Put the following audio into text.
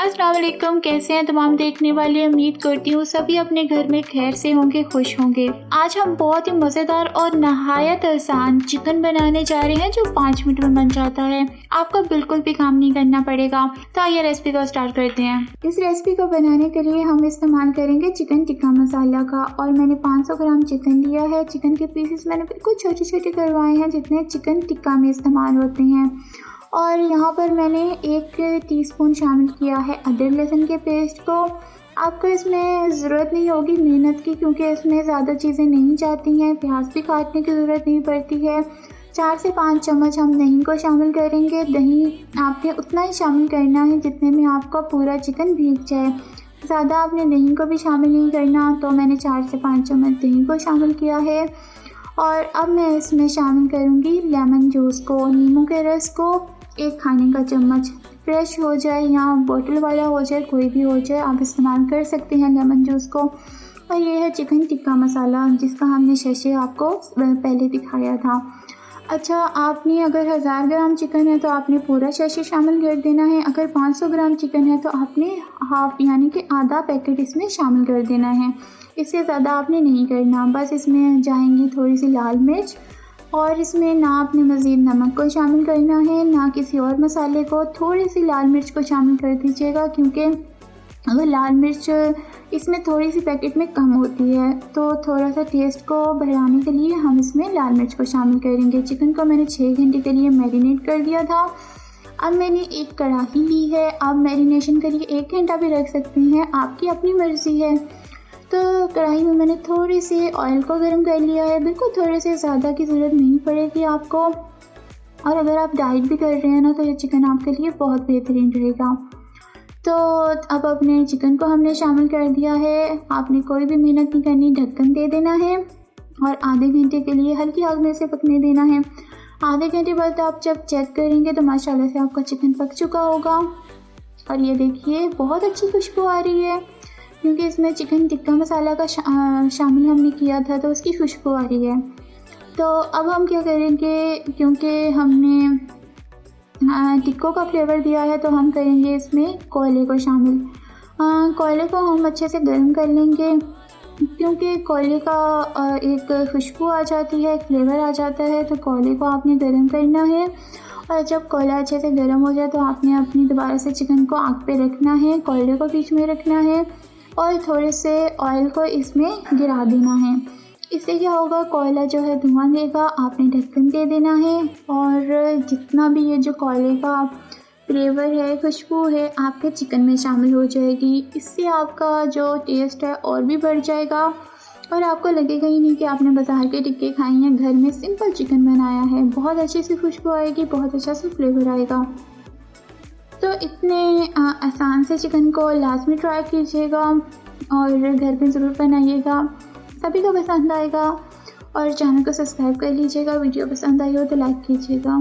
अस्सलाम वालेकुम। कैसे हैं तमाम देखने वाले। उम्मीद करती हूँ सभी अपने घर में खैर से होंगे, खुश होंगे। आज हम बहुत ही मज़ेदार और नहायत आसान चिकन बनाने जा रहे हैं जो 5 मिनट में बन जाता है। आपको बिल्कुल भी काम नहीं करना पड़ेगा। तो आइए रेसिपी को स्टार्ट करते हैं। इस रेसिपी को बनाने के लिए हम इस्तेमाल करेंगे चिकन टिक्का मसाला का। और मैंने 500 ग्राम चिकन लिया है। चिकन के पीसेस मैंने बिल्कुल छोटे छोटे करवाए हैं जितने चिकन टिक्का में इस्तेमाल होते हैं। और यहाँ पर मैंने 1 टीस्पून शामिल किया है अदरक लहसुन के पेस्ट को। आपको इसमें ज़रूरत नहीं होगी मेहनत की, क्योंकि इसमें ज़्यादा चीज़ें नहीं जाती हैं। प्याज भी काटने की ज़रूरत नहीं पड़ती है। 4 से 5 चम्मच हम दही को शामिल करेंगे। दही आपने उतना ही शामिल करना है जितने में आपका पूरा चिकन भीग जाए। ज़्यादा आपने दही को भी शामिल नहीं करना, तो मैंने 4 से 5 चम्मच दही को शामिल किया है। और अब मैं इसमें शामिल करूँगी लेमन जूस को, नींबू के रस को। 1 खाने का चम्मच फ्रेश हो जाए या बोतल वाला हो जाए, कोई भी हो जाए, आप इस्तेमाल कर सकते हैं लेमन जूस को। और ये है चिकन टिक्का मसाला जिसका हमने शैशे आपको पहले दिखाया था। अच्छा, आपने अगर 1000 ग्राम चिकन है तो आपने पूरा शैशे शामिल कर देना है। अगर 500 ग्राम चिकन है तो आपने हाफ यानी कि आधा पैकेट इसमें शामिल कर देना है। इससे ज़्यादा आपने नहीं करना। बस इसमें जाएंगी थोड़ी सी लाल मिर्च, और इसमें ना आपने मज़ीद नमक को शामिल करना है ना किसी और मसाले को। थोड़ी सी लाल मिर्च को शामिल कर दीजिएगा, क्योंकि अगर लाल मिर्च इसमें थोड़ी सी पैकेट में कम होती है, तो थोड़ा सा टेस्ट को बढ़ाने के लिए हम इसमें लाल मिर्च को शामिल करेंगे। चिकन को मैंने 6 घंटे के लिए मैरिनेट कर दिया था। अब मैंने एक कढ़ाई ली है। आप मैरिनेशन के लिए 1 घंटा भी रख सकते हैं, आपकी अपनी मर्ज़ी है। तो कढ़ाई में मैंने थोड़ी सी ऑयल को गर्म कर लिया है। बिल्कुल थोड़े से, ज़्यादा की ज़रूरत नहीं पड़ेगी आपको। और अगर आप डाइट भी कर रहे हैं ना, तो ये चिकन आपके लिए बहुत बेहतरीन रहेगा। तो अब अपने चिकन को हमने शामिल कर दिया है। आपने कोई भी मेहनत नहीं करनी, ढक्कन दे देना है और आधे घंटे के लिए हल्की आग में से पकने देना है। आधे घंटे बाद आप जब चेक करेंगे तो माशाल्लाह से आपका चिकन पक चुका होगा। और ये देखिए बहुत अच्छी खुशबू आ रही है, क्योंकि इसमें चिकन टिक्का मसाला का शामिल हमने किया था, तो उसकी खुशबू आ रही है। तो अब हम क्या करेंगे, क्योंकि हमने टिक्कों का फ्लेवर दिया है, तो हम करेंगे इसमें कोयले को शामिल। कोयले को हम अच्छे से गर्म कर लेंगे, क्योंकि कोयले का एक खुशबू आ जाती है, एक फ्लेवर आ जाता है। तो कोयले को आपने गर्म करना है। और जब कोयला अच्छे से गर्म हो जाए तो आपने अपनी दोबारा से चिकन को आग पे रखना है, कोयले को बीच में रखना है और थोड़े से ऑयल को इसमें गिरा देना है। इससे क्या होगा, कोयला जो है धुआं देगा। आपने ढक्कन दे देना है और जितना भी ये जो कोयले का फ्लेवर है, खुशबू है, आपके चिकन में शामिल हो जाएगी। इससे आपका जो टेस्ट है और भी बढ़ जाएगा और आपको लगेगा ही नहीं कि आपने बाज़ार के टिक्के खाए हैं। घर में सिंपल चिकन बनाया है, बहुत अच्छी सी खुशबू आएगी, बहुत अच्छा सा फ्लेवर आएगा। तो इतने आसान से चिकन को लाजमी ट्राई कीजिएगा और घर पे ज़रूर बनाइएगा, सभी को पसंद आएगा। और चैनल को सब्सक्राइब कर लीजिएगा। वीडियो पसंद आई हो तो लाइक कीजिएगा।